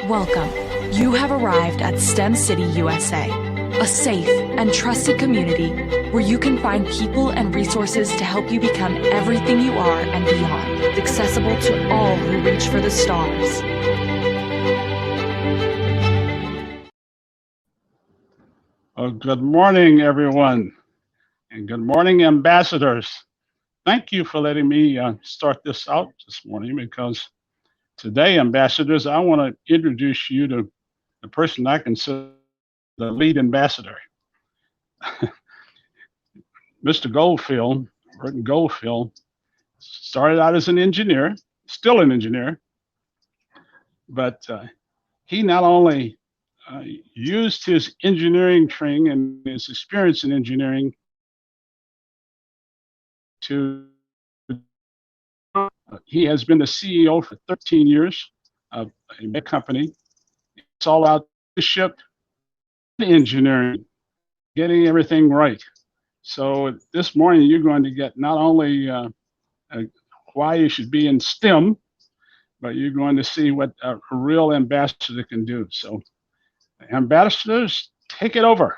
Welcome. You have arrived at STEM City, USA, a safe and trusted community where you can find people and resources to help you become everything you are and beyond, accessible to all who reach for the stars. Well, good morning, everyone, and good morning, ambassadors. Thank you for letting me start this out this morning, because today, ambassadors, I want to introduce you to the person I consider the lead ambassador. Mr. Goldfield, Burton Goldfield, started out as an engineer, still an engineer, but he not only used his engineering training and his experience in engineering to he has been the CEO for 13 years of a big company. It's all about leadership, engineering, getting everything right. So this morning you're going to get not only why you should be in STEM, but you're going to see what a real ambassador can do. So ambassadors, take it over.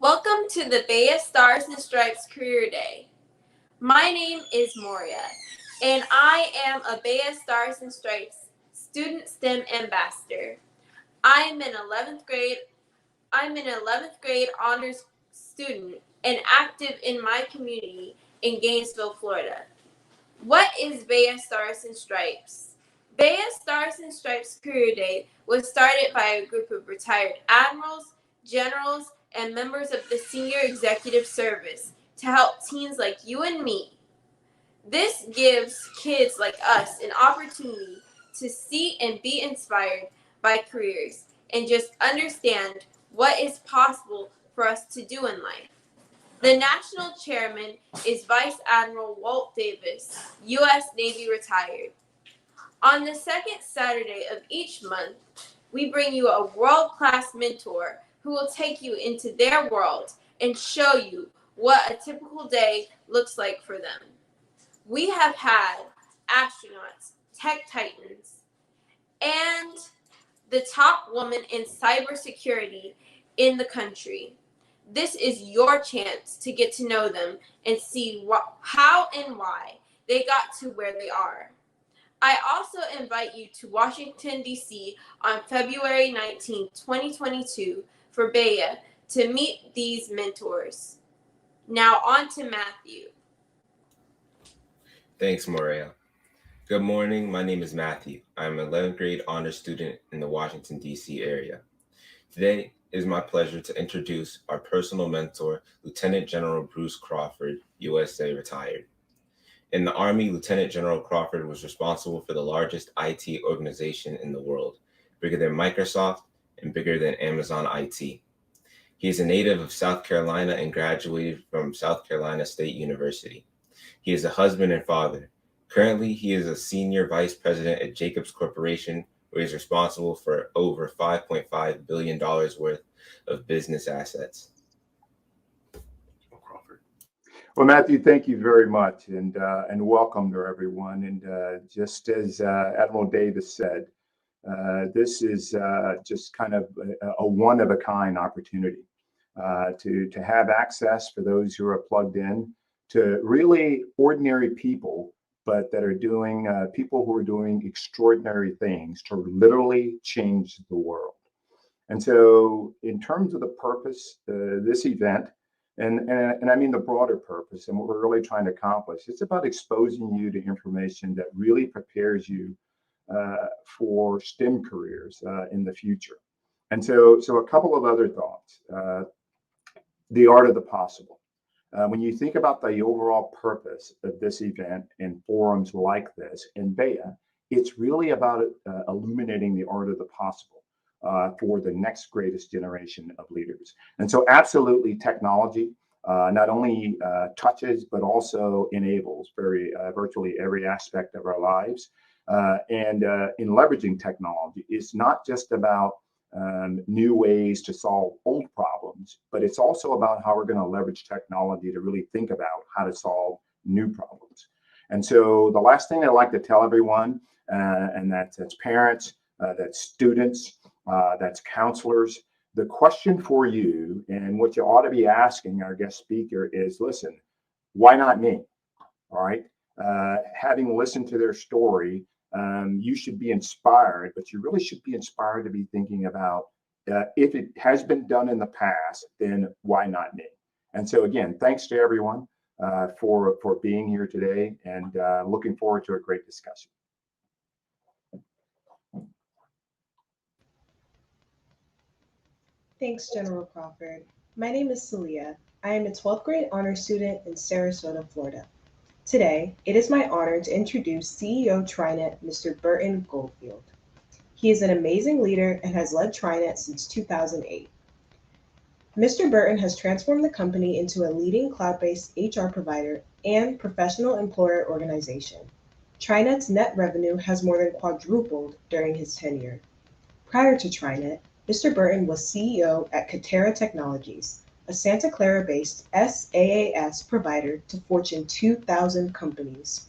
Welcome to the BEYA Stars and Stripes Career Day. My name is Moria, and I am a BEYA Stars and Stripes Student STEM Ambassador. I'm an 11th grade honors student and active in my community in Gainesville, Florida. What is BEYA Stars and Stripes? BEYA Stars and Stripes Career Day was started by a group of retired admirals, generals, and members of the senior executive service to help teens like you and me. This gives kids like us an opportunity to see and be inspired by careers and just understand what is possible for us to do in life. The national chairman is Vice Admiral Walt Davis, U.S. Navy retired. On the second Saturday of each month, we bring you a world-class mentor who will take you into their world and show you what a typical day looks like for them. We have had astronauts, tech titans, and the top woman in cybersecurity in the country. This is your chance to get to know them and see how and why they got to where they are. I also invite you to Washington, D.C. on February 19, 2022 for BEYA to meet these mentors. Now on to Matthew. Thanks, Moria. Good morning. My name is Matthew. I'm an 11th grade honors student in the Washington, D.C. area. Today, it is my pleasure to introduce our personal mentor, Lieutenant General Bruce Crawford, USA retired. In the Army, Lieutenant General Crawford was responsible for the largest IT organization in the world, bigger than Microsoft and bigger than Amazon IT. He is a native of South Carolina and graduated from South Carolina State University. He is a husband and father. Currently, he is a senior vice president at Jacobs Corporation, where he is responsible for over $5.5 billion worth of business assets. Well, Matthew, thank you very much, and welcome to everyone. And just as Admiral Davis said, this is just kind of a one-of-a-kind opportunity to have access for those who are plugged in to really ordinary people, but that are doing people who are doing extraordinary things to literally change the world. And so, in terms of the purpose, this event. And I mean the broader purpose and what we're really trying to accomplish. It's about exposing you to information that really prepares you for STEM careers in the future. And so a couple of other thoughts. The art of the possible. When you think about the overall purpose of this event and forums like this in BEYA, it's really about illuminating the art of the possible. For the next greatest generation of leaders. And so absolutely technology not only touches, but also enables virtually every aspect of our lives. And in leveraging technology, it's not just about new ways to solve old problems, but it's also about how we're going to leverage technology to really think about how to solve new problems. And so the last thing I'd like to tell everyone, and that's parents, that's students, that's counselors, the question for you and what you ought to be asking our guest speaker is, listen, why not me? All right. Having listened to their story, you should be inspired, but you really should be inspired to be thinking about if it has been done in the past, then why not me? And so again, thanks to everyone for being here today, and looking forward to a great discussion. Thanks, General Crawford. My name is Salihah. I am a 12th grade honors student in Sarasota, Florida. Today, it is my honor to introduce CEO TriNet, Mr. Burton Goldfield. He is an amazing leader and has led TriNet since 2008. Mr. Burton has transformed the company into a leading cloud-based HR provider and professional employer organization. TriNet's net revenue has more than quadrupled during his tenure. Prior to TriNet, Mr. Burton was CEO at Catera Technologies, a Santa Clara-based SaaS provider to Fortune 2000 companies.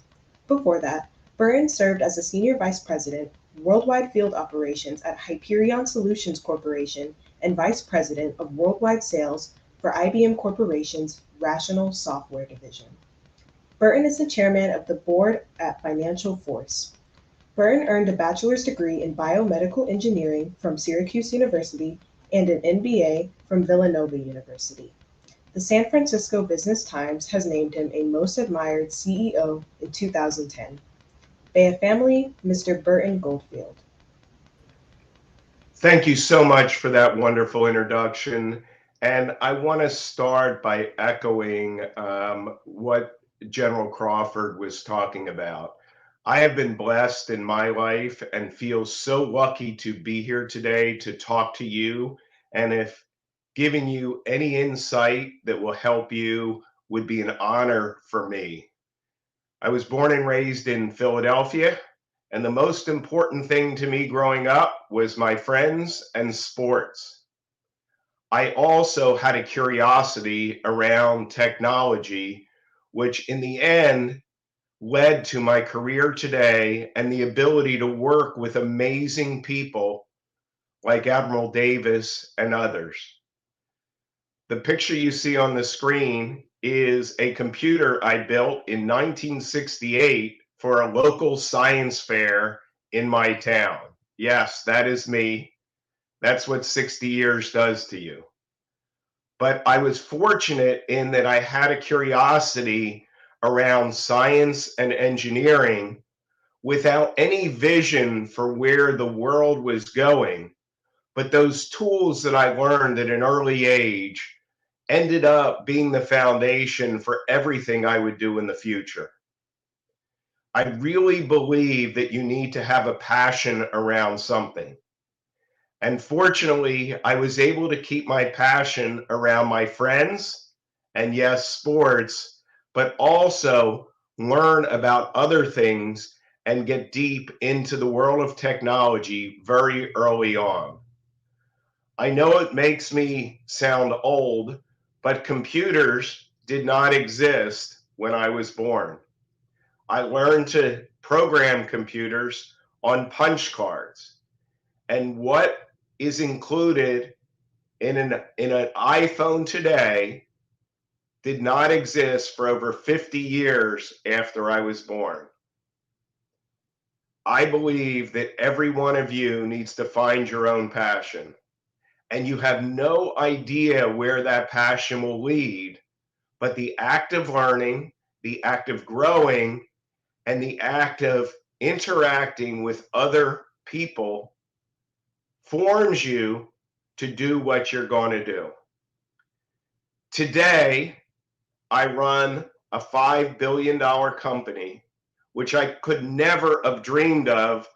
Before that, Burton served as a Senior Vice President, Worldwide Field Operations at Hyperion Solutions Corporation and Vice President of Worldwide Sales for IBM Corporation's Rational Software Division. Burton is the chairman of the board at Financial Force. Burton earned a bachelor's degree in biomedical engineering from Syracuse University and an MBA from Villanova University. The San Francisco Business Times has named him a most admired CEO in 2010. BEYA family, Mr. Burton Goldfield. Thank you so much for that wonderful introduction. And I want to start by echoing what General Crawford was talking about. I have been blessed in my life and feel so lucky to be here today to talk to you. And if giving you any insight that will help you would be an honor for me. I was born and raised in Philadelphia, and the most important thing to me growing up was my friends and sports. I also had a curiosity around technology, which in the end led to my career today and the ability to work with amazing people like Admiral Davis and others. The picture you see on the screen is a computer I built in 1968 for a local science fair in my town. Yes, that is me. That's what 60 years does to you. But I was fortunate in that I had a curiosity around science and engineering without any vision for where the world was going. But those tools that I learned at an early age ended up being the foundation for everything I would do in the future. I really believe that you need to have a passion around something. And fortunately, I was able to keep my passion around my friends and yes, sports, but also learn about other things and get deep into the world of technology very early on. I know it makes me sound old, but computers did not exist when I was born. I learned to program computers on punch cards. And what is included in an iPhone today did not exist for over 50 years after I was born. I believe that every one of you needs to find your own passion. And you have no idea where that passion will lead, but the act of learning, the act of growing, and the act of interacting with other people forms you to do what you're going to do. Today, I run a $5 billion company, which I could never have dreamed of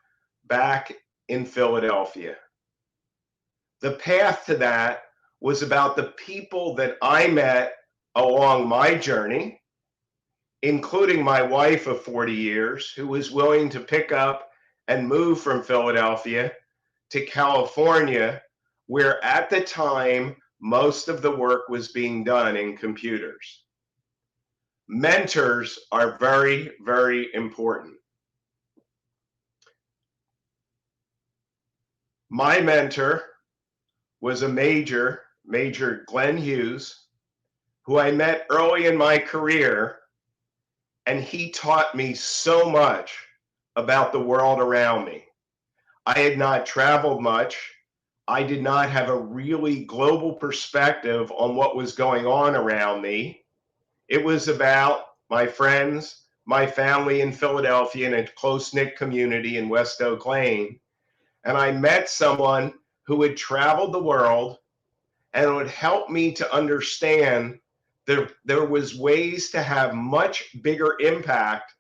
back in Philadelphia. The path to that was about the people that I met along my journey, including my wife of 40 years, who was willing to pick up and move from Philadelphia to California, where at the time, most of the work was being done in computers. Mentors are very, very important. My mentor was a Major Glenn Hughes, who I met early in my career, and he taught me so much about the world around me. I had not traveled much. I did not have a really global perspective on what was going on around me. It was about my friends, my family in Philadelphia, in a close-knit community in West Oak Lane. And I met someone who had traveled the world and would help me to understand that there was ways to have much bigger impact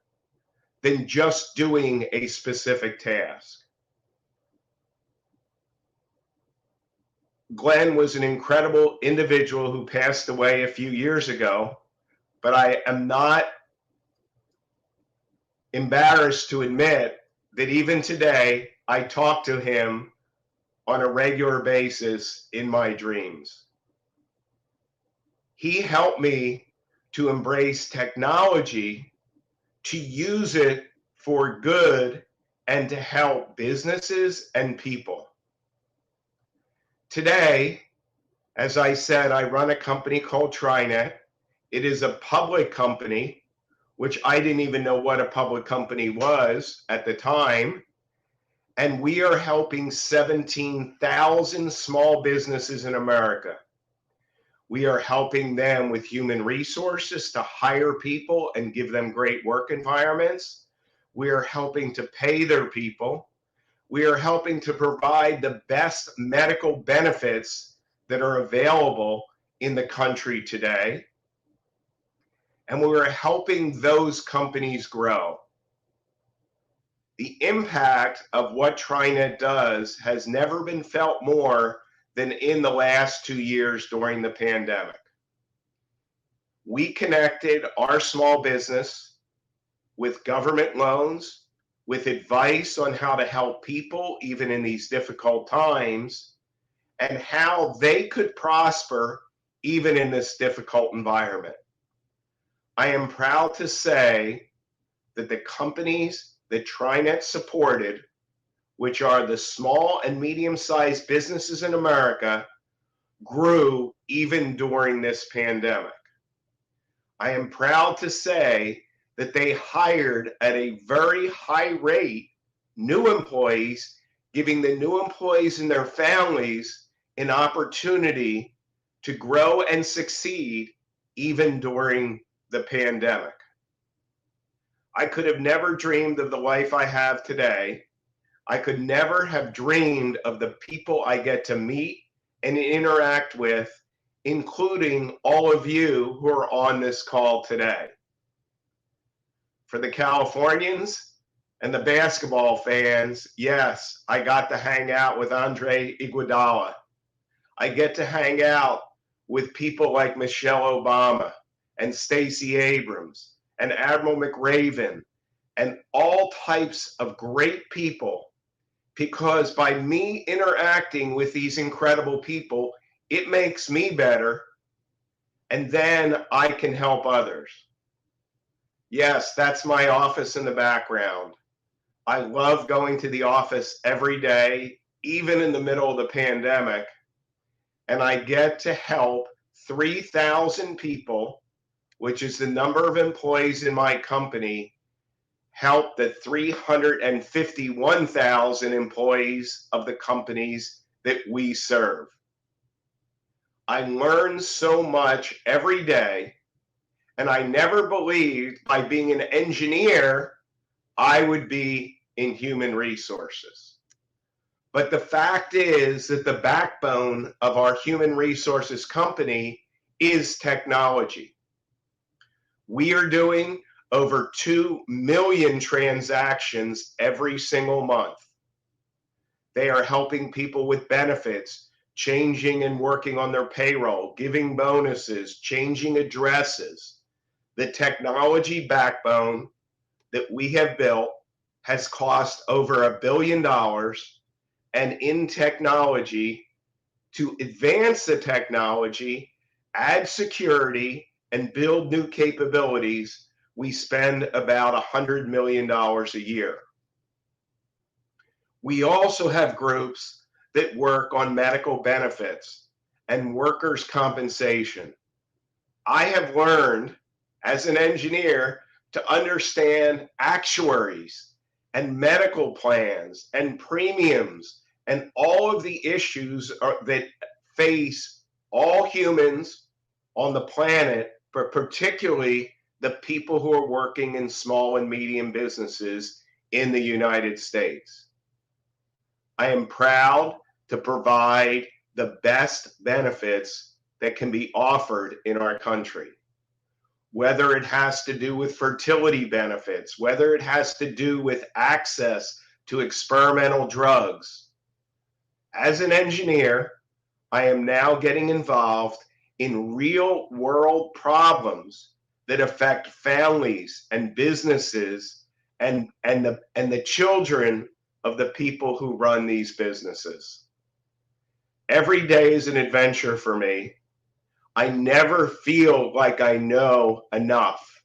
than just doing a specific task. Glenn was an incredible individual who passed away a few years ago, but I am not embarrassed to admit that even today, I talk to him on a regular basis in my dreams. He helped me to embrace technology, to use it for good, and to help businesses and people. Today, as I said, I run a company called TriNet. It is a public company, which I didn't even know what a public company was at the time. And we are helping 17,000 small businesses in America. We are helping them with human resources to hire people and give them great work environments. We are helping to pay their people. We are helping to provide the best medical benefits that are available in the country today. And we are helping those companies grow. The impact of what TriNet does has never been felt more than in the last 2 years during the pandemic. We connected our small business with government loans, with advice on how to help people even in these difficult times, and how they could prosper even in this difficult environment. I am proud to say that the companies that TriNet supported, which are the small and medium-sized businesses in America, grew even during this pandemic. I am proud to say that they hired at a very high rate new employees, giving the new employees and their families an opportunity to grow and succeed even during the pandemic. I could have never dreamed of the life I have today. I could never have dreamed of the people I get to meet and interact with, including all of you who are on this call today. For the Californians and the basketball fans, yes, I got to hang out with Andre Iguodala. I get to hang out with people like Michelle Obama and Stacey Abrams and Admiral McRaven and all types of great people, because by me interacting with these incredible people, it makes me better, and then I can help others. Yes, that's my office in the background. I love going to the office every day, even in the middle of the pandemic, and I get to help 3,000 people, which is the number of employees in my company, help the 351,000 employees of the companies that we serve. I learn so much every day, and I never believed by being an engineer, I would be in human resources. But the fact is that the backbone of our human resources company is technology. We are doing over 2 million transactions every single month. They are helping people with benefits, changing and working on their payroll, giving bonuses, changing addresses. The technology backbone that we have built has cost over $1 billion, and in technology, to advance the technology, add security, and build new capabilities, we spend about $100 million a year. We also have groups that work on medical benefits and workers' compensation. I have learned as an engineer to understand actuaries and medical plans and premiums and all of the issues that face all humans on the planet, but particularly the people who are working in small and medium businesses in the United States. I am proud to provide the best benefits that can be offered in our country. Whether it has to do with fertility benefits, whether it has to do with access to experimental drugs. As an engineer, I am now getting involved in real world problems that affect families and businesses and the children of the people who run these businesses. Every day is an adventure for me. I never feel like I know enough.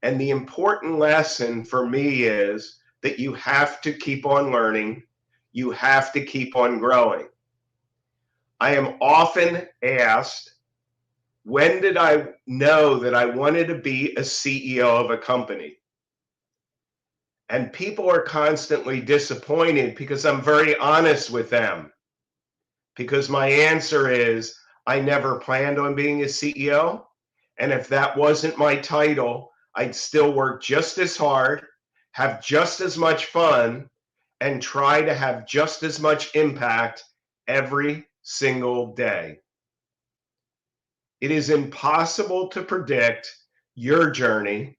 And the important lesson for me is that you have to keep on learning. You have to keep on growing. I am often asked, when did I know that I wanted to be a CEO of a company? And people are constantly disappointed because I'm very honest with them. Because my answer is, I never planned on being a CEO. And if that wasn't my title, I'd still work just as hard, have just as much fun, and try to have just as much impact every single day. It is impossible to predict your journey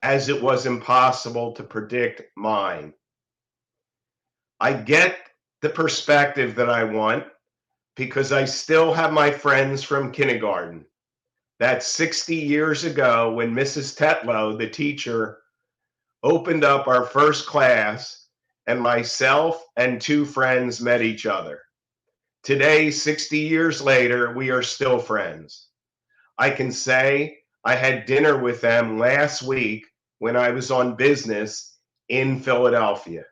as it was impossible to predict mine. I get the perspective that I want because I still have my friends from kindergarten. That's 60 years ago when Mrs. Tetlow, the teacher, opened up our first class and myself and two friends met each other. Today, 60 years later, we are still friends. I can say I had dinner with them last week when I was on business in Philadelphia.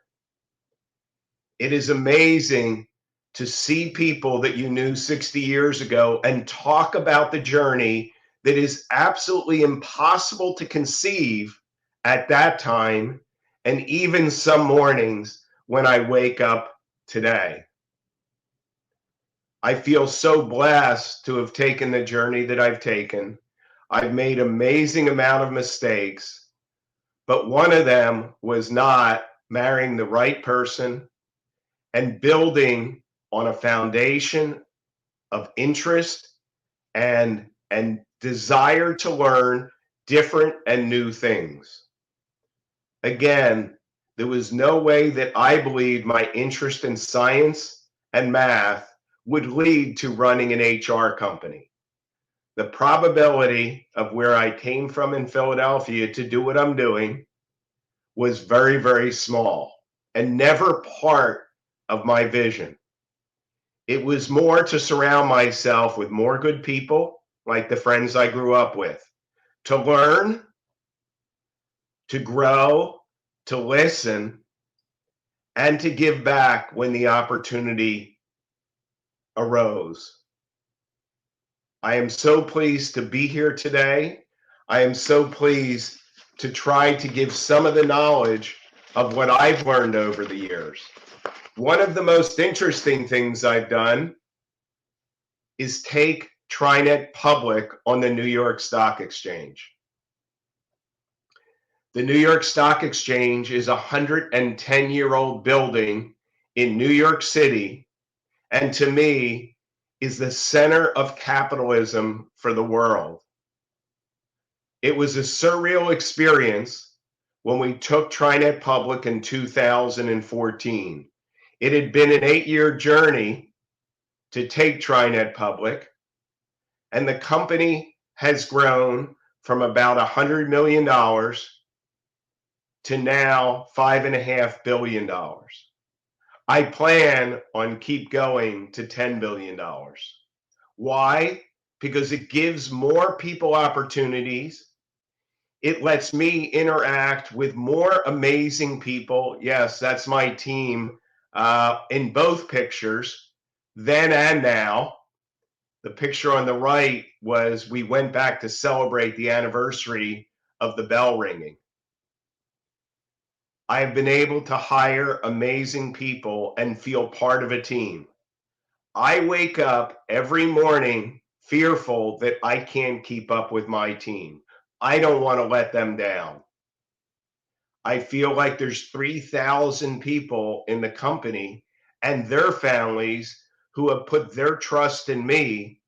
It is amazing to see people that you knew 60 years ago and talk about the journey that is absolutely impossible to conceive at that time, and even some mornings when I wake up today. I feel so blessed to have taken the journey that I've taken. I've made an amazing amount of mistakes, but one of them was not marrying the right person and building on a foundation of interest and desire to learn different and new things. Again, there was no way that I believed my interest in science and math would lead to running an HR company. The probability of where I came from in Philadelphia to do what I'm doing was very, very small and never part of my vision. It was more to surround myself with more good people, like the friends I grew up with, to learn, to grow, to listen, and to give back when the opportunity arose. I am so pleased to be here today. I am so pleased to try to give some of the knowledge of what I've learned over the years. One of the most interesting things I've done is take TriNet public on the New York Stock Exchange. The New York Stock Exchange is a 110-year-old building in New York City, and to me, is the center of capitalism for the world. It was a surreal experience when we took TriNet public in 2014. It had been an 8-year journey to take TriNet public, and the company has grown from about $100 million to now $5.5 billion. I plan on keep going to $10 billion. Why? because it gives more people opportunities. It lets me interact with more amazing people. Yes, that's my team in both pictures, then and now. The picture on the right was we went back to celebrate the anniversary of the bell ringing. I have been able to hire amazing people and feel part of a team. I wake up every morning fearful that I can't keep up with my team. I don't want to let them down. I feel like there's 3,000 people in the company and their families who have put their trust in me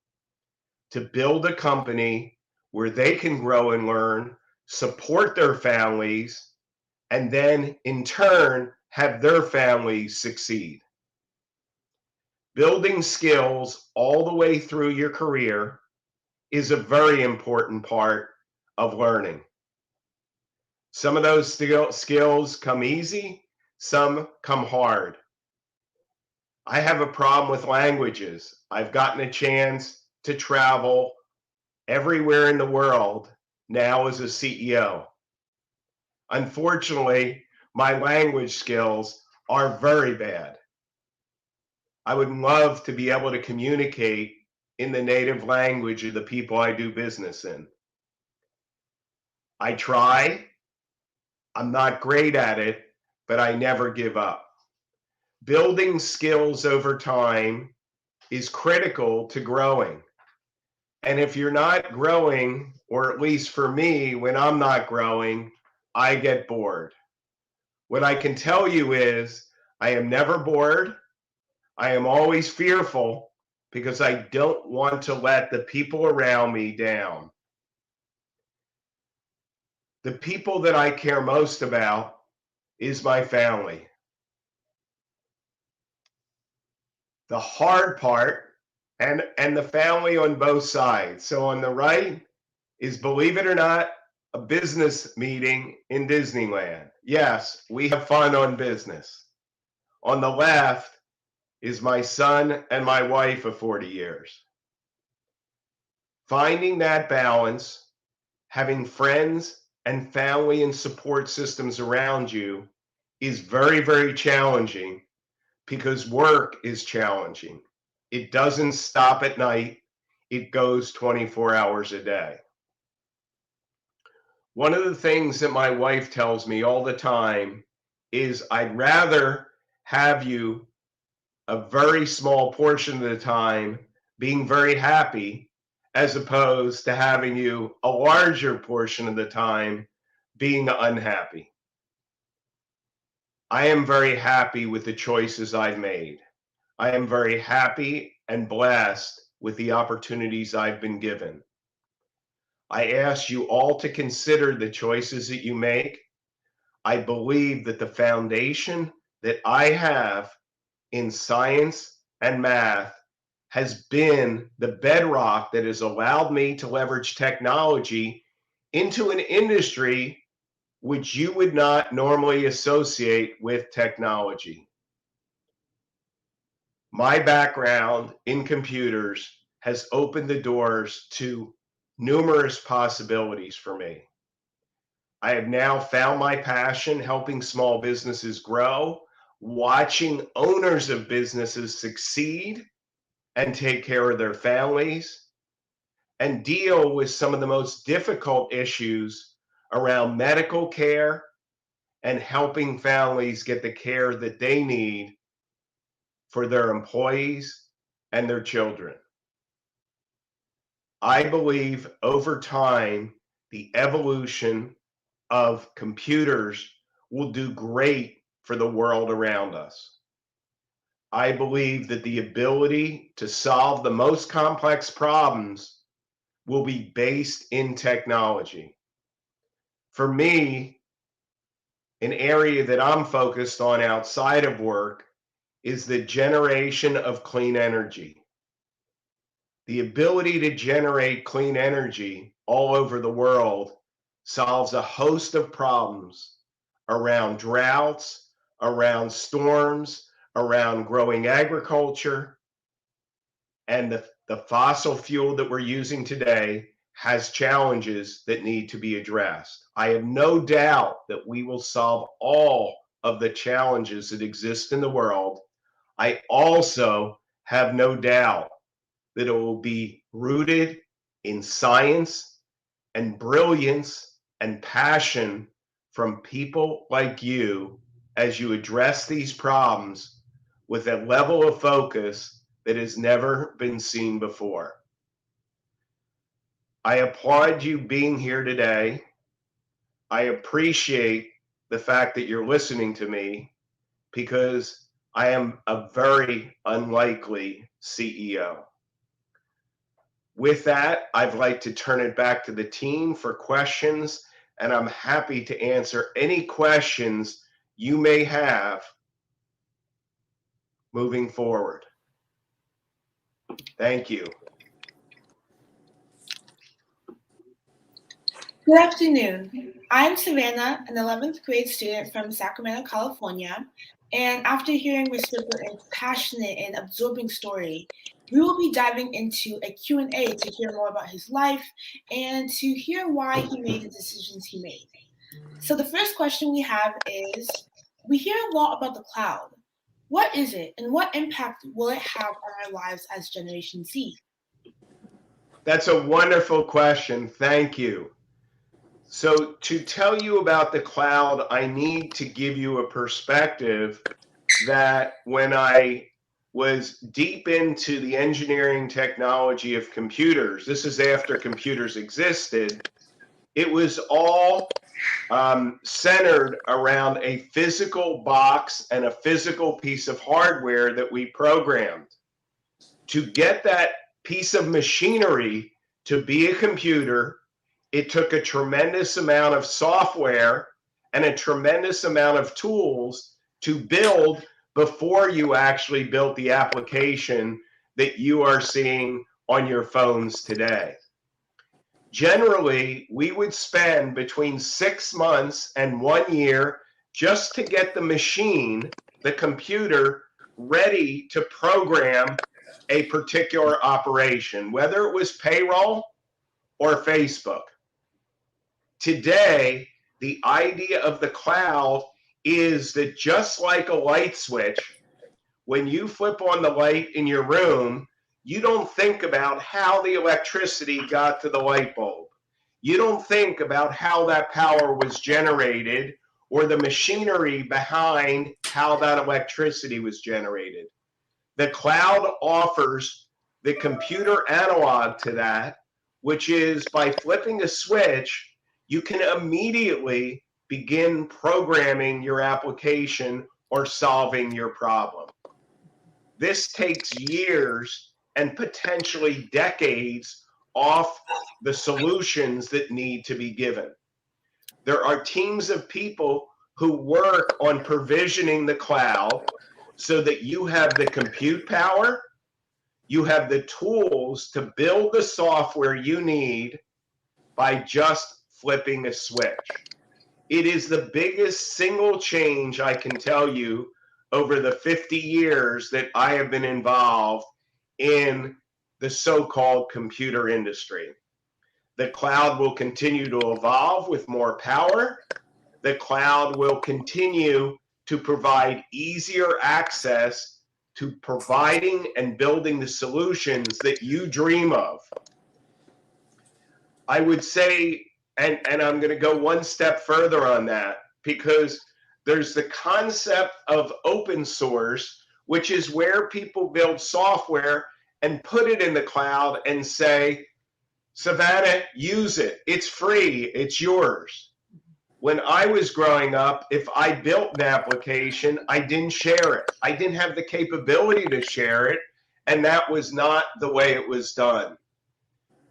to build a company where they can grow and learn, support their families, and then in turn have their families succeed. Building skills all the way through your career is a very important part of learning. Some of those skills come easy, some come hard. I have a problem with languages. I've gotten a chance to travel everywhere in the world now as a CEO. Unfortunately, my language skills are very bad. I would love to be able to communicate in the native language of the people I do business in. I try. I'm not great at it, but I never give up. Building skills over time is critical to growing. And if you're not growing, or at least for me, when I'm not growing, I get bored. What I can tell you is I am never bored. I am always fearful because I don't want to let the people around me down. The people that I care most about is my family. The hard part, and the family on both sides. So on the right is, believe it or not, a business meeting in Disneyland. Yes, we have fun on business. On the left is my son and my wife of 40 years. Finding that balance, having friends and family and support systems around you is very, very challenging because work is challenging. It doesn't stop at night. It goes 24 hours a day. One of the things that my wife tells me all the time is, I'd rather have you a very small portion of the time being very happy as opposed to having you a larger portion of the time being unhappy. I am very happy with the choices I've made. I am very happy and blessed with the opportunities I've been given. I ask you all to consider the choices that you make. I believe that the foundation that I have in science and math has been the bedrock that has allowed me to leverage technology into an industry which you would not normally associate with technology. My background in computers has opened the doors to numerous possibilities for me. I have now found my passion helping small businesses grow, watching owners of businesses succeed and take care of their families, and deal with some of the most difficult issues around medical care and helping families get the care that they need for their employees and their children. I believe over time, the evolution of computers will do great for the world around us. I believe that the ability to solve the most complex problems will be based in technology. For me, an area that I'm focused on outside of work is the generation of clean energy. The ability to generate clean energy all over the world solves a host of problems around droughts, around storms, around growing agriculture. And the The fossil fuel that we're using today has challenges that need to be addressed. I have no doubt that we will solve all of the challenges that exist in the world. I also have no doubt that it will be rooted in science and brilliance and passion from people like you as you address these problems with a level of focus that has never been seen before. I applaud you being here today. I appreciate the fact that you're listening to me because I am a very unlikely CEO. With that, I'd like to turn it back to the team for questions, and I'm happy to answer any questions you may have moving forward. Thank you. Good afternoon. I'm Savannah, an 11th grade student from Sacramento, California. And after hearing Mr. Burton's passionate and absorbing story, we will be diving into a Q&A to hear more about his life and to hear why he made the decisions he made. So the first question we have is, we hear a lot about the cloud. What is it and what impact will it have on our lives as Generation Z? That's a wonderful question. Thank you. So to tell you about the cloud, I need to give you a perspective that when I was deep into the engineering technology of computers, this is after computers existed, it was all centered around a physical box and a physical piece of hardware that we programmed. To get that piece of machinery to be a computer, it took a tremendous amount of software and a tremendous amount of tools to build before you actually built the application that you are seeing on your phones today. Generally, we would spend between 6 months and 1 year just to get the machine, the computer, ready to program a particular operation, whether it was payroll or Facebook. Today, the idea of the cloud is that just like a light switch, when you flip on the light in your room, you don't think about how the electricity got to the light bulb. You don't think about how that power was generated or the machinery behind how that electricity was generated. The cloud offers the computer analog to that, which is by flipping a switch, you can immediately begin programming your application or solving your problem. This takes years and potentially decades off the solutions that need to be given. There are teams of people who work on provisioning the cloud so that you have the compute power, you have the tools to build the software you need by just flipping a switch. It is the biggest single change I can tell you over the 50 years that I have been involved in the so-called computer industry. The cloud will continue to evolve with more power. The cloud will continue to provide easier access to providing and building the solutions that you dream of. I would say, and I'm going to go one step further on that, because there's the concept of open source, which is where people build software and put it in the cloud and say, Savannah, use it. It's free. It's yours. When I was growing up, if I built an application, I didn't share it. I didn't have the capability to share it, and that was not the way it was done.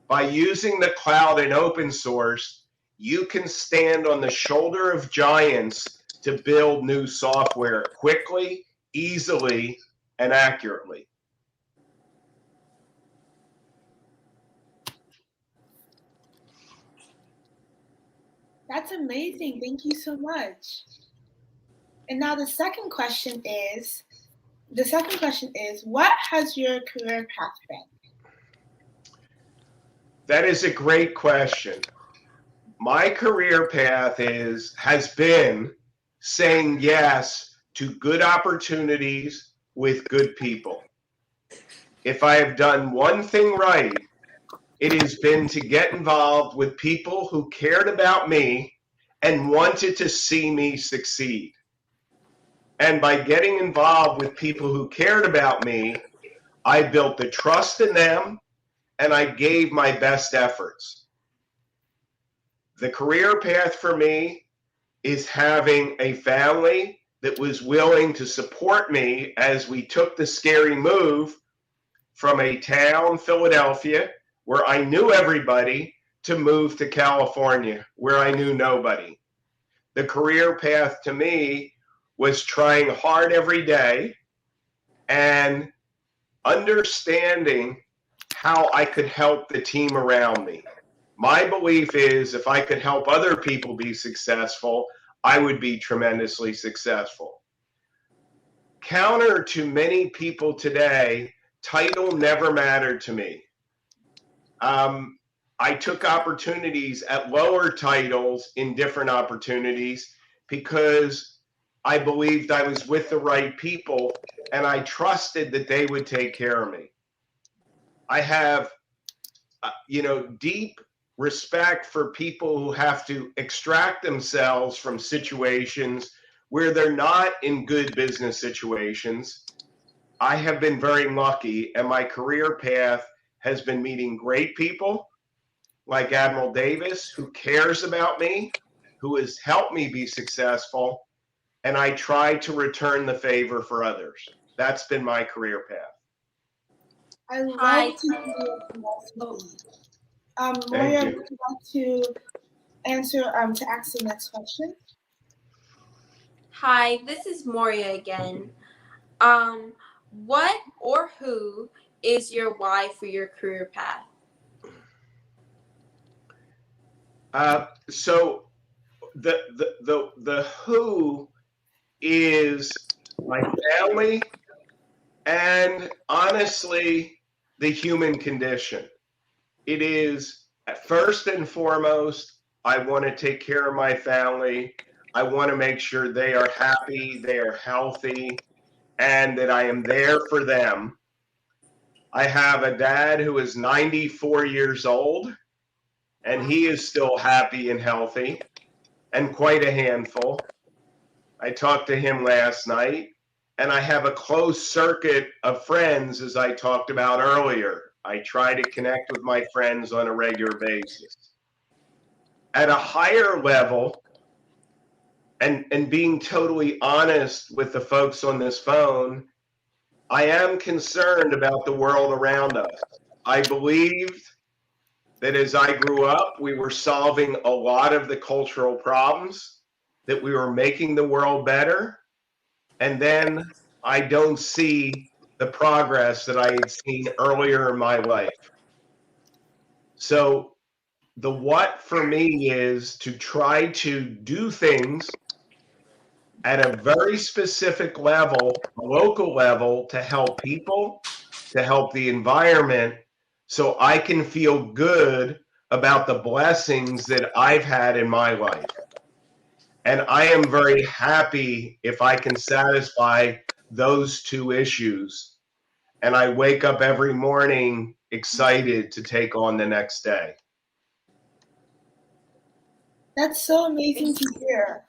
By using the cloud and open source, you can stand on the shoulder of giants to build new software quickly, easily, and accurately. That's amazing. Thank you so much. And now the second question is, what has your career path been? That is a great question. My career path has been saying yes to good opportunities with good people. If I have done one thing right, it has been to get involved with people who cared about me and wanted to see me succeed. And by getting involved with people who cared about me, I built the trust in them and I gave my best efforts. The career path for me is having a family that was willing to support me as we took the scary move from a town, Philadelphia, where I knew everybody, to move to California, where I knew nobody. The career path to me was trying hard every day and understanding how I could help the team around me. My belief is if I could help other people be successful, I would be tremendously successful. Counter to many people today, title never mattered to me. I took opportunities at lower titles in different opportunities because I believed I was with the right people and I trusted that they would take care of me. I have, deep respect for people who have to extract themselves from situations where they're not in good business situations. I have been very lucky, and my career path has been meeting great people like Admiral Davis, who cares about me, who has helped me be successful, and I try to return the favor for others. That's been my career path. I Hi. love to hear from Moria, would you like to answer, to ask the next question? Hi, this is Moria again. What or who is your why for your career path? So the who is my family and honestly the human condition. It is first and foremost, I want to take care of my family. I want to make sure they are happy, they are healthy, and that I am there for them. I have a dad who is 94 years old, and he is still happy and healthy and quite a handful. I talked to him last night, and I have a close circuit of friends, as I talked about earlier. I try to connect with my friends on a regular basis. At a higher level, and being totally honest with the folks on this phone, I am concerned about the world around us. I believed that as I grew up, we were solving a lot of the cultural problems, that we were making the world better, and then I don't see the progress that I had seen earlier in my life. So the what for me is to try to do things at a very specific level, local level, to help people, to help the environment, so I can feel good about the blessings that I've had in my life. And I am very happy if I can satisfy those two issues. And I wake up every morning excited to take on the next day. That's so amazing to hear.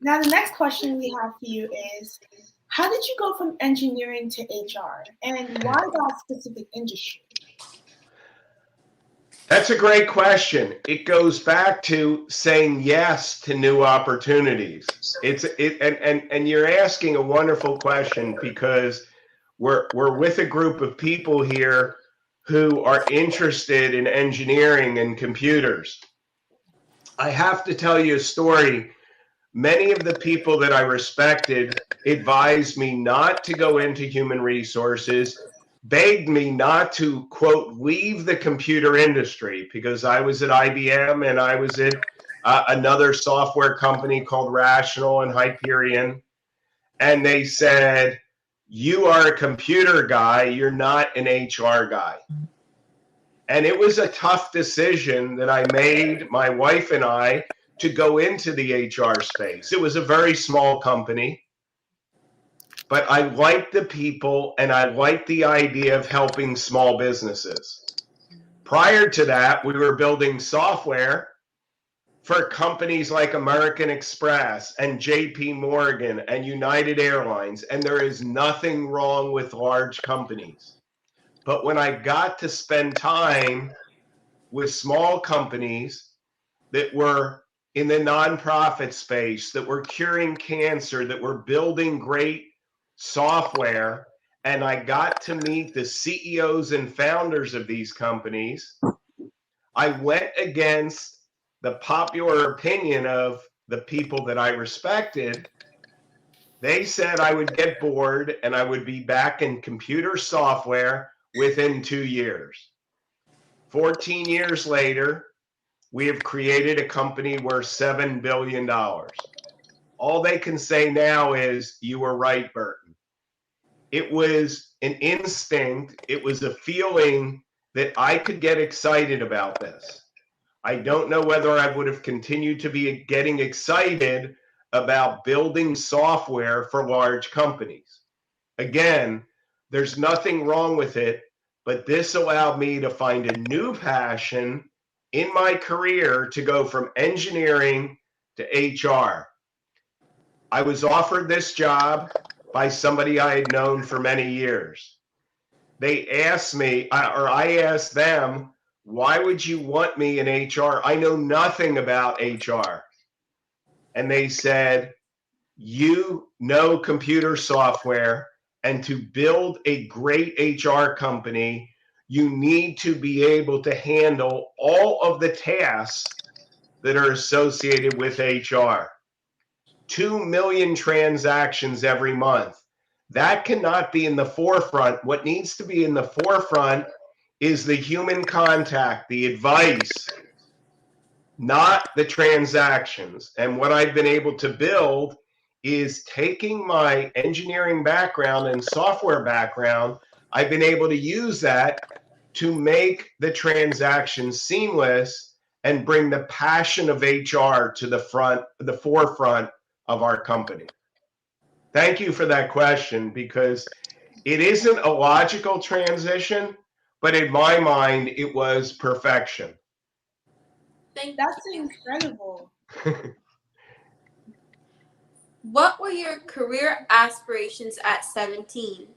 Now, the next question we have for you is, how did you go from engineering to HR, and why that specific industry? That's a great question. It goes back to saying yes to new opportunities. And you're asking a wonderful question, because we're with a group of people here who are interested in engineering and computers. I have to tell you a story. Many of the people that I respected advised me not to go into human resources, begged me not to, quote, leave the computer industry, because I was at IBM and I was at another software company called Rational and Hyperion. And they said, you are a computer guy, you're not an HR guy. And it was a tough decision that I made, my wife and I, to go into the HR space. It was a very small company, but I liked the people and I liked the idea of helping small businesses. Prior to that, we were building software for companies like American Express and JP Morgan and United Airlines, and there is nothing wrong with large companies. But when I got to spend time with small companies that were in the nonprofit space, that were curing cancer, that were building great software, and I got to meet the CEOs and founders of these companies, I went against the popular opinion of the people that I respected. They said I would get bored and I would be back in computer software within 2 years. 14 years later, we have created a company worth $7 billion. All they can say now is, you were right, Burton. It was an instinct. It was a feeling that I could get excited about this. I don't know whether I would have continued to be getting excited about building software for large companies. Again, there's nothing wrong with it, but this allowed me to find a new passion in my career to go from engineering to HR. I was offered this job by somebody I had known for many years. They asked me, or I asked them, why would you want me in HR? I know nothing about HR. And they said, you know computer software, and to build a great HR company, you need to be able to handle all of the tasks that are associated with HR. 2 million transactions every month. That cannot be in the forefront. What needs to be in the forefront is the human contact, the advice, not the transactions. And what I've been able to build is taking my engineering background and software background, I've been able to use that to make the transactions seamless and bring the passion of HR to the forefront of our company. Thank you for that question, because it isn't a logical transition, but in my mind, it was perfection. That's incredible. What were your career aspirations at 17?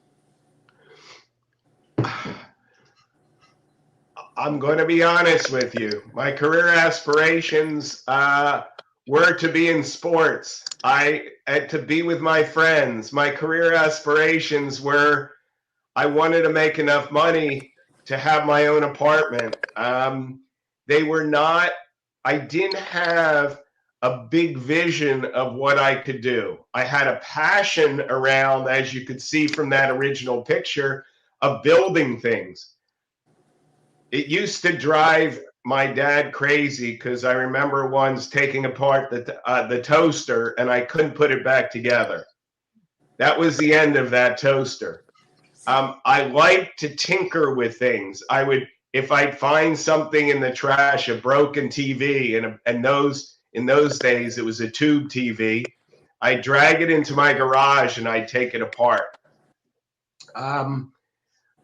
I'm going to be honest with you. My career aspirations were to be in sports. To be with my friends. My career aspirations were, I wanted to make enough money to have my own apartment. They were not, I didn't have a big vision of what I could do. I had a passion around, as you could see from that original picture, of building things. It used to drive my dad crazy because I remember once taking apart the toaster and I couldn't put it back together. That was the end of that toaster. I like to tinker with things. I would, if I'd find something in the trash, a broken TV, and in those days it was a tube TV, I'd drag it into my garage and I'd take it apart.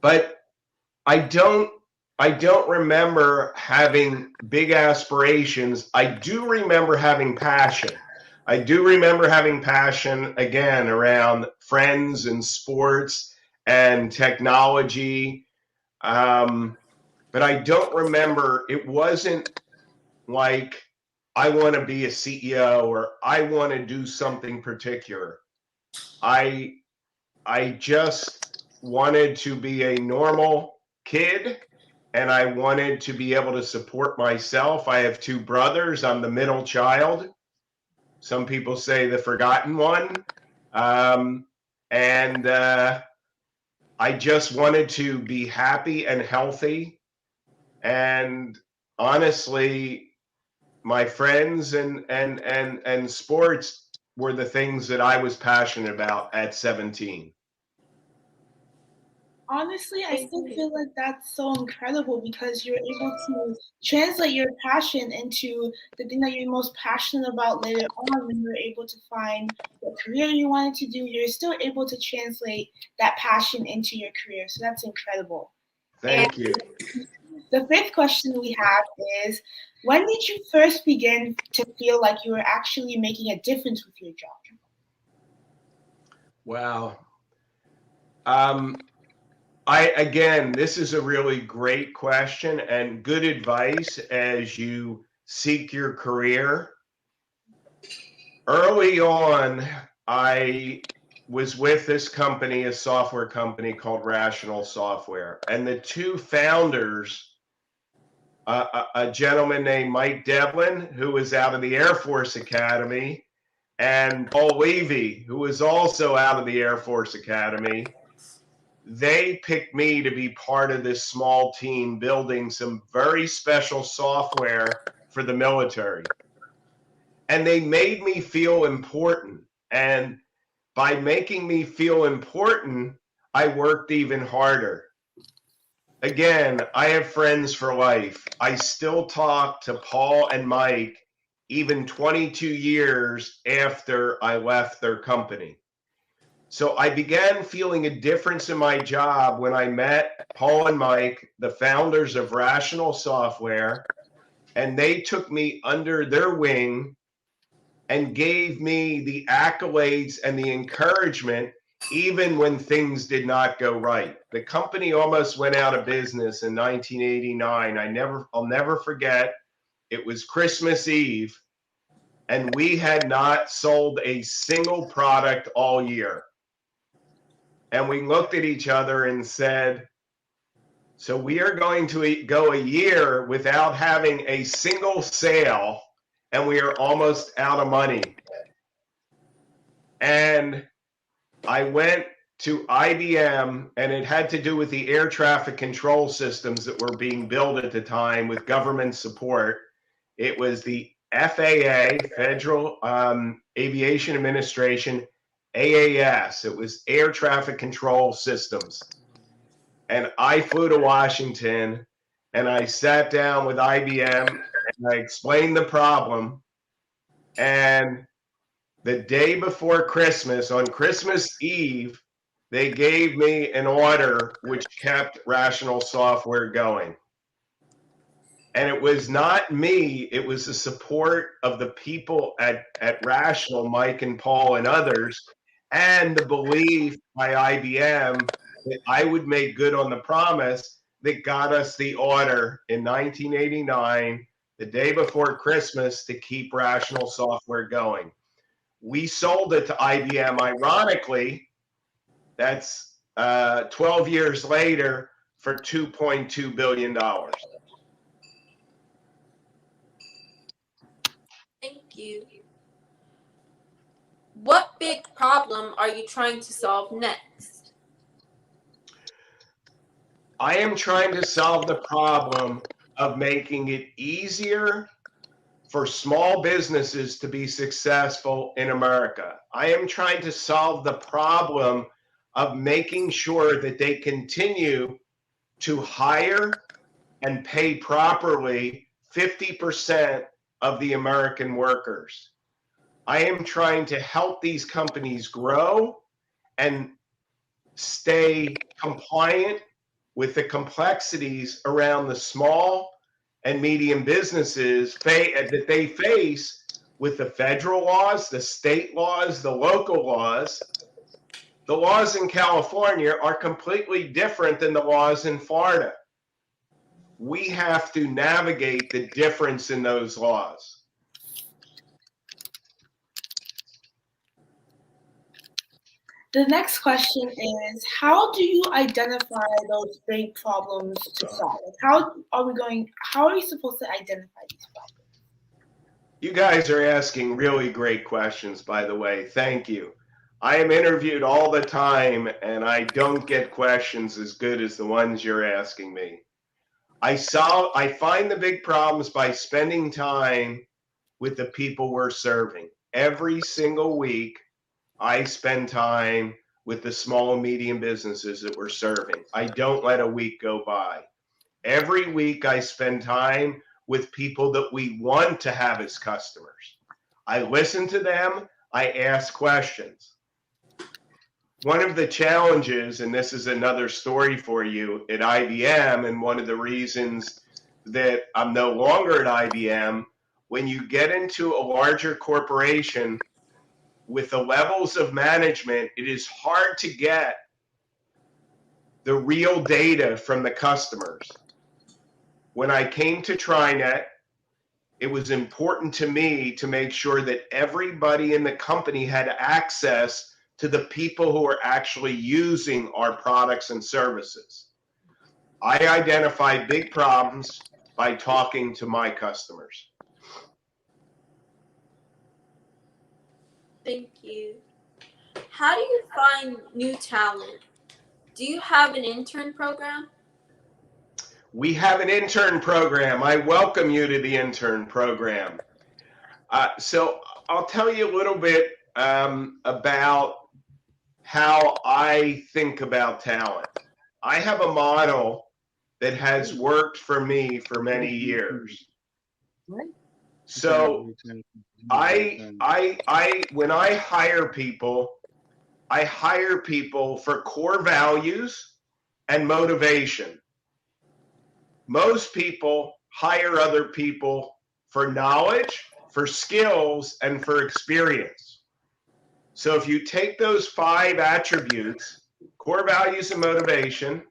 But I don't remember having big aspirations. I do remember having passion. I do remember having passion, again, around friends and sports and technology. But I don't remember, it wasn't like I want to be a CEO or I want to do something particular. I just wanted to be a normal kid, and I wanted to be able to support myself. I have 2 brothers. I'm the middle child. Some people say the forgotten one. I just wanted to be happy and healthy. And honestly, my friends and sports were the things that I was passionate about at 17. Honestly, I Thank still you. feel like that's so incredible because you're able to translate your passion into the thing that you're most passionate about later on when you're able to find what career you wanted to do. You're still able to translate that passion into your career. So that's incredible. And Thank you. the fifth question we have is, when did you first begin to feel like you were actually making a difference with your job? Wow. Again, this is a really great question and good advice as you seek your career. Early on, I was with this company, a software company called Rational Software, and the two founders, a gentleman named Mike Devlin, who was out of the Air Force Academy, and Paul Levy, who was also out of the Air Force Academy. They picked me to be part of this small team building some very special software for the military. And they made me feel important. And by making me feel important, I worked even harder. Again, I have friends for life. I still talk to Paul and Mike even 22 years after I left their company. So I began feeling a difference in my job when I met Paul and Mike, the founders of Rational Software, and they took me under their wing and gave me the accolades and the encouragement even when things did not go right. The company almost went out of business in 1989. I'll never forget. It was Christmas Eve, and we had not sold a single product all year. And we looked at each other and said, so we are going to go a year without having a single sale, and we are almost out of money. And I went to IBM, and it had to do with the air traffic control systems that were being built at the time with government support. It was the FAA, Federal Aviation Administration, AAS. It was air traffic control systems. And I flew to Washington, and I sat down with IBM, and I explained the problem. And the day before Christmas, on Christmas Eve, they gave me an order which kept Rational Software going. And it was not me, it was the support of the people at Rational, Mike and Paul and others, and the belief by IBM that I would make good on the promise that got us the order in 1989, the day before Christmas, to keep Rational Software going. We sold it to IBM, ironically, that's 12 years later, for $2.2 billion. Thank you. What big problem are you trying to solve next? I am trying to solve the problem of making it easier for small businesses to be successful in America. I am trying to solve the problem of making sure that they continue to hire and pay properly 50% of the American workers. I am trying to help these companies grow and stay compliant with the complexities around the small and medium businesses that they face with the federal laws, the state laws, the local laws. The laws in California are completely different than the laws in Florida. We have to navigate the difference in those laws. The next question is, how do you identify those big problems to solve? How are you supposed to identify these problems? You guys are asking really great questions, by the way. Thank you. I am interviewed all the time, and I don't get questions as good as the ones you're asking me. I find the big problems by spending time with the people we're serving. Every single week, I spend time with the small and medium businesses that we're serving. I don't let a week go by. Every week I spend time with people that we want to have as customers. I listen to them, I ask questions. One of the challenges, and this is another story for you at IBM, and one of the reasons that I'm no longer at IBM, when you get into a larger corporation with the levels of management, it is hard to get the real data from the customers. When I came to TriNet, it was important to me to make sure that everybody in the company had access to the people who are actually using our products and services. I identify big problems by talking to my customers. Thank you. How do you find new talent? Do you have an intern program? We have an intern program. I welcome you to the intern program. So I'll tell you a little bit about how I think about talent. I have a model that has worked for me for many years. So when I hire people for core values and motivation. Most people hire other people for knowledge, for skills, and for experience. So if you take those 5 attributes, core values and motivation,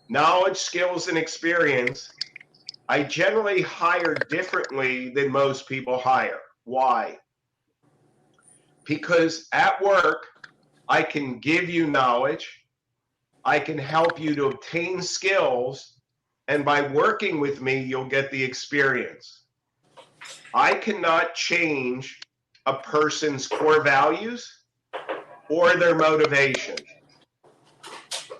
knowledge, skills, and experience, I generally hire differently than most people hire. Why? Because at work, I can give you knowledge, I can help you to obtain skills, and by working with me, you'll get the experience. I cannot change a person's core values or their motivation.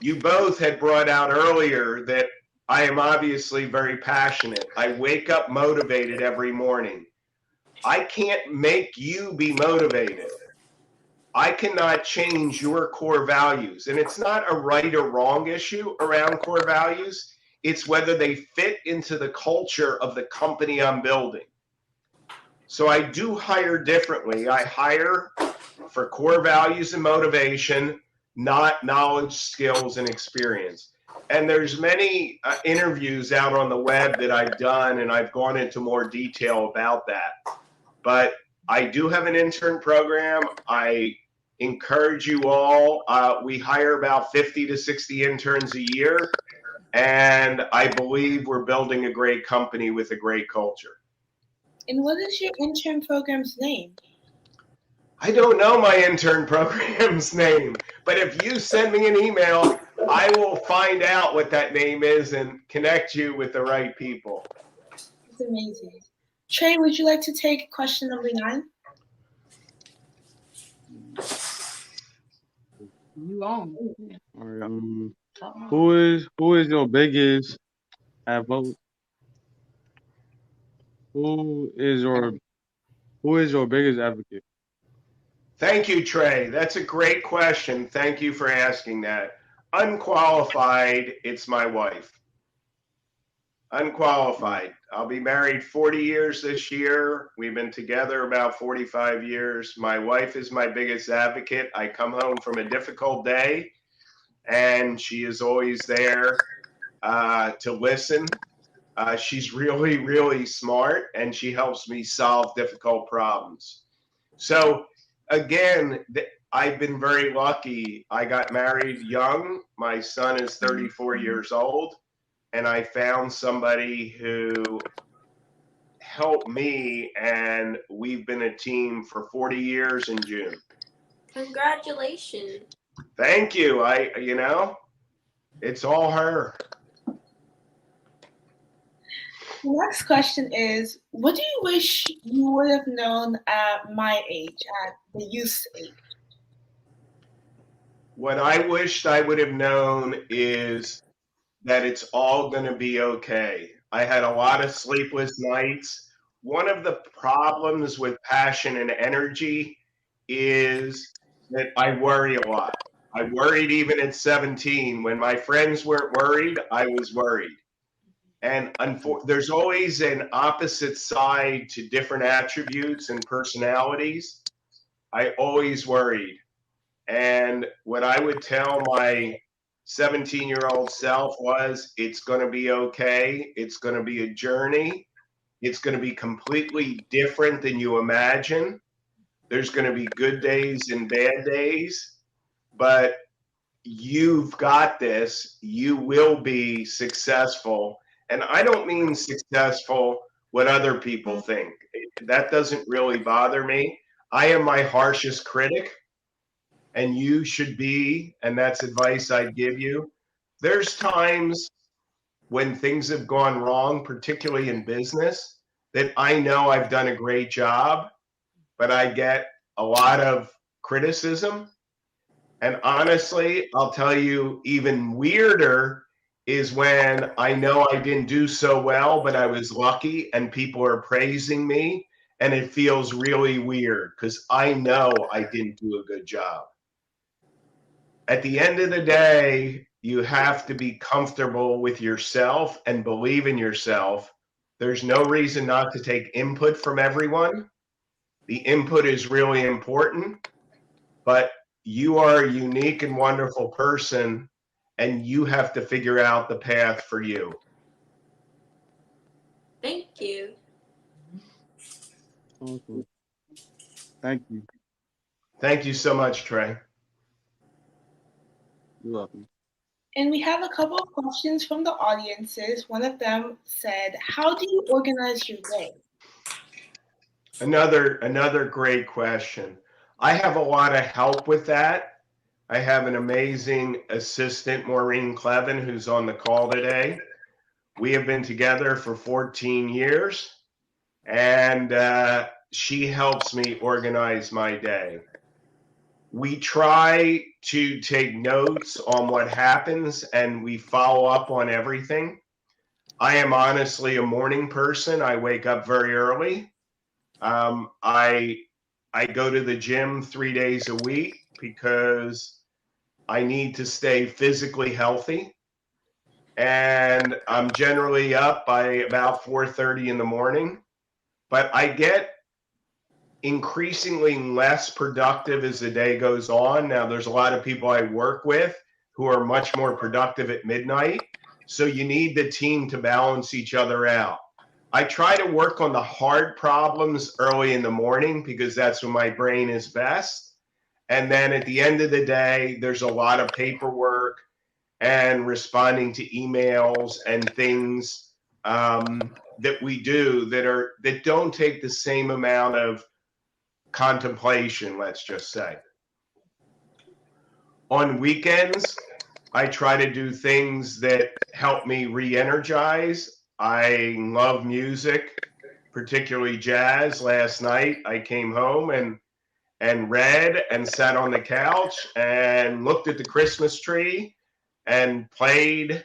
You both had brought out earlier that I am obviously very passionate. I wake up motivated every morning. I can't make you be motivated. I cannot change your core values. And it's not a right or wrong issue around core values. It's whether they fit into the culture of the company I'm building. So I do hire differently. I hire for core values and motivation, not knowledge, skills, and experience. And there's many interviews out on the web that I've done, and I've gone into more detail about that. But I do have an intern program. I encourage you all. We hire about 50 to 60 interns a year. And I believe we're building a great company with a great culture. And what is your intern program's name? I don't know my intern program's name, but if you send me an email, I will find out what that name is and connect you with the right people. It's amazing. Trey, would you like to take question number 9? Who is your biggest advocate? Who is your biggest advocate? Thank you, Trey. That's a great question. Thank you for asking that. Unqualified, it's my wife. Unqualified. I'll be married 40 years this year. We've been together about 45 years. My wife is my biggest advocate. I come home from a difficult day, and she is always there to listen. She's really, really smart, and she helps me solve difficult problems. So again, I've been very lucky. I got married young. My son is 34 years old, and I found somebody who helped me, and we've been a team for 40 years in June. Congratulations. Thank you. It's all her. The next question is, what do you wish you would have known at my age, at the youth age? What I wished I would have known is that it's all going to be okay. I had a lot of sleepless nights. One of the problems with passion and energy is that I worry a lot. I worried even at 17. When my friends weren't worried, I was worried. And there's always an opposite side to different attributes and personalities. I always worried. And what I would tell my 17-year-old self was, it's going to be okay. It's going to be a journey. It's going to be completely different than you imagine. There's going to be good days and bad days, but you've got this. You will be successful. And I don't mean successful what other people think. That doesn't really bother me. I am my harshest critic, and you should be, and that's advice I'd give you. There's times when things have gone wrong, particularly in business, that I know I've done a great job, but I get a lot of criticism. And honestly, I'll tell you, even weirder is when I know I didn't do so well, but I was lucky and people are praising me. And it feels really weird because I know I didn't do a good job. At the end of the day, you have to be comfortable with yourself and believe in yourself. There's no reason not to take input from everyone. The input is really important, but you are a unique and wonderful person, and you have to figure out the path for you. Thank you. Awesome. Thank you. Thank you so much, Trey. You're welcome. And we have a couple of questions from the audiences. One of them said, how do you organize your day? Another great question. I have a lot of help with that. I have an amazing assistant, Maureen Clevin, who's on the call today. We have been together for 14 years, and she helps me organize my day. We try to take notes on what happens, and we follow up on everything. I am honestly a morning person. I wake up very early. I go to the gym 3 days a week because I need to stay physically healthy. And I'm generally up by about 4:30 in the morning. But I get increasingly less productive as the day goes on. Now, there's a lot of people I work with who are much more productive at midnight. So you need the team to balance each other out. I try to work on the hard problems early in the morning because that's when my brain is best. And then at the end of the day, there's a lot of paperwork and responding to emails and things that we do that don't take the same amount of contemplation, let's just say. On weekends, I try to do things that help me re-energize. I love music, particularly jazz. Last night, I came home and read and sat on the couch and looked at the Christmas tree and played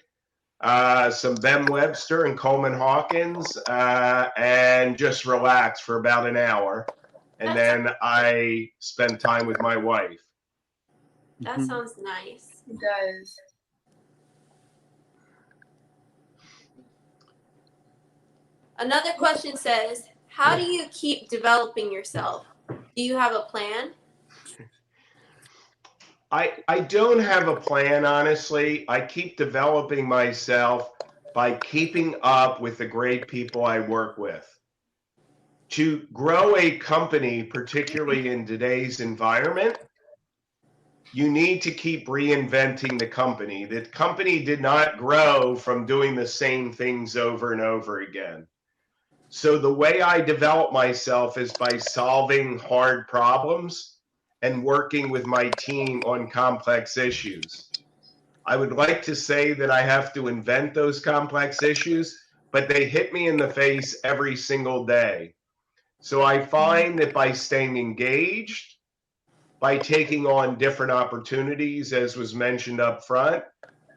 some Ben Webster and Coleman Hawkins and just relaxed for about an hour. And then I spent time with my wife. That sounds nice. It does. Another question says, how do you keep developing yourself? Do you have a plan? I don't have a plan, honestly. I keep developing myself by keeping up with the great people I work with. To grow a company, particularly in today's environment, you need to keep reinventing the company. The company did not grow from doing the same things over and over again. So the way I develop myself is by solving hard problems and working with my team on complex issues. I would like to say that I have to invent those complex issues, but they hit me in the face every single day. So I find that by staying engaged, by taking on different opportunities, as was mentioned up front,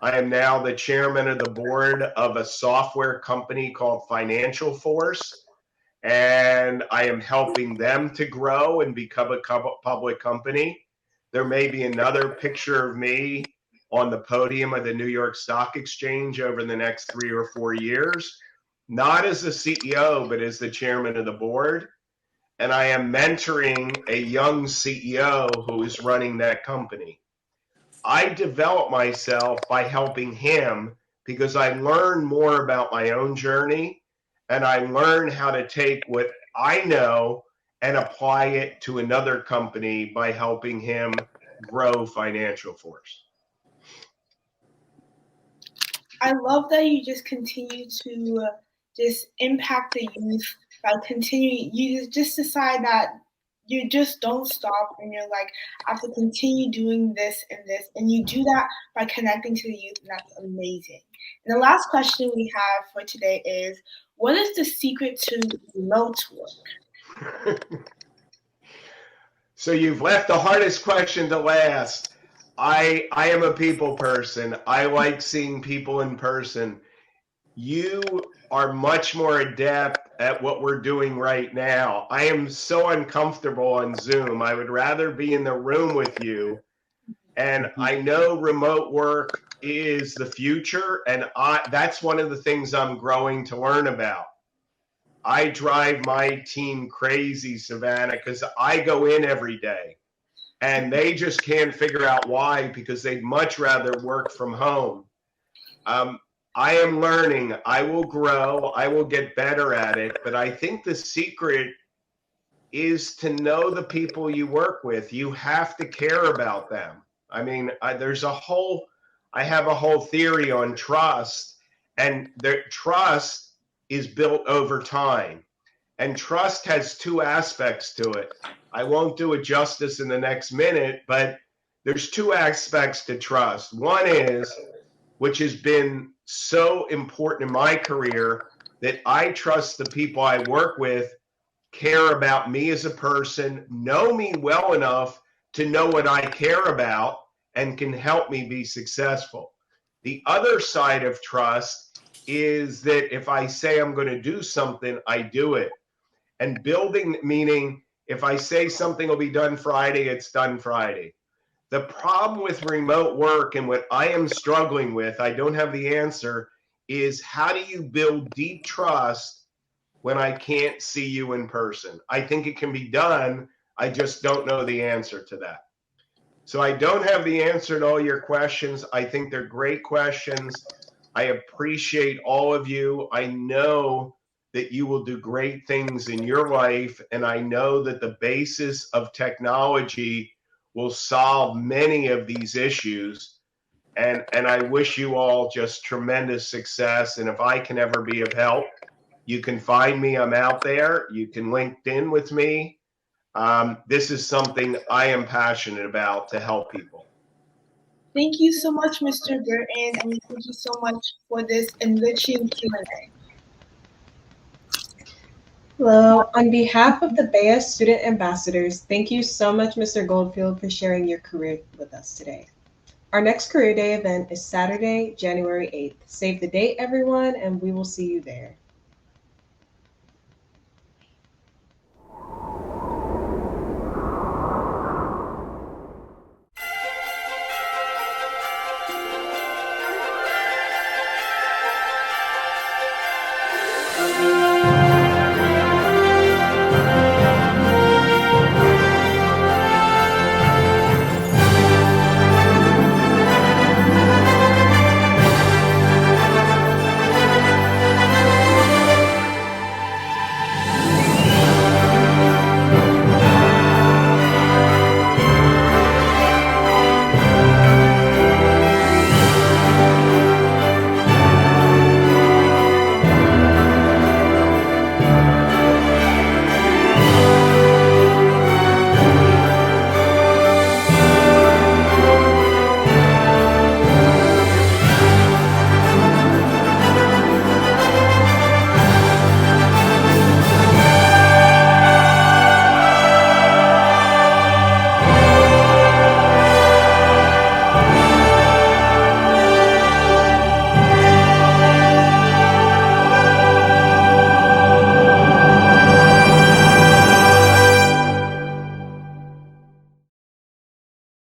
I am now the chairman of the board of a software company called Financial Force, and I am helping them to grow and become a public company. There may be another picture of me on the podium of the New York Stock Exchange over the next 3 or 4 years, not as the CEO, but as the chairman of the board. And I am mentoring a young CEO who is running that company. I develop myself by helping him because I learn more about my own journey, and I learn how to take what I know and apply it to another company by helping him grow Financial Force. I love that you just continue to just impact the youth by continuing. You just decide that you just don't stop, and you're like, I have to continue doing this and this, and you do that by connecting to the youth, and that's amazing. And the last question we have for today is, what is the secret to remote work? So you've left the hardest question to last. I am a people person. I like seeing people in person. You are much more adept at what we're doing right now. I am so uncomfortable on Zoom. I would rather be in the room with you. And I know remote work is the future, and that's one of the things I'm growing to learn about. I drive my team crazy, Savannah, because I go in every day and they just can't figure out why, because they'd much rather work from home. I am learning. I will grow. I will get better at it. But I think the secret is to know the people you work with. You have to care about them. I mean, I have a whole theory on trust, and trust is built over time. And trust has two aspects to it. I won't do it justice in the next minute, but there's two aspects to trust. One is, which has been so important in my career, that I trust the people I work with care about me as a person, know me well enough to know what I care about, and can help me be successful. The other side of trust is that if I say I'm going to do something, I do it. And building, meaning if I say something will be done Friday, it's done Friday. The problem with remote work, and what I am struggling with, I don't have the answer, is how do you build deep trust when I can't see you in person? I think it can be done. I just don't know the answer to that. So I don't have the answer to all your questions. I think they're great questions. I appreciate all of you. I know that you will do great things in your life, and I know that the basis of technology will solve many of these issues. And I wish you all just tremendous success. And if I can ever be of help, you can find me. I'm out there. You can LinkedIn with me. This is something I am passionate about, to help people. Thank you so much, Mr. Burton, and thank you so much for this enriching Q&A. Hello, on behalf of the BEYA student ambassadors, thank you so much, Mr. Goldfield, for sharing your career with us today. Our next Career Day event is Saturday, January 8th. Save the date, everyone, and we will see you there.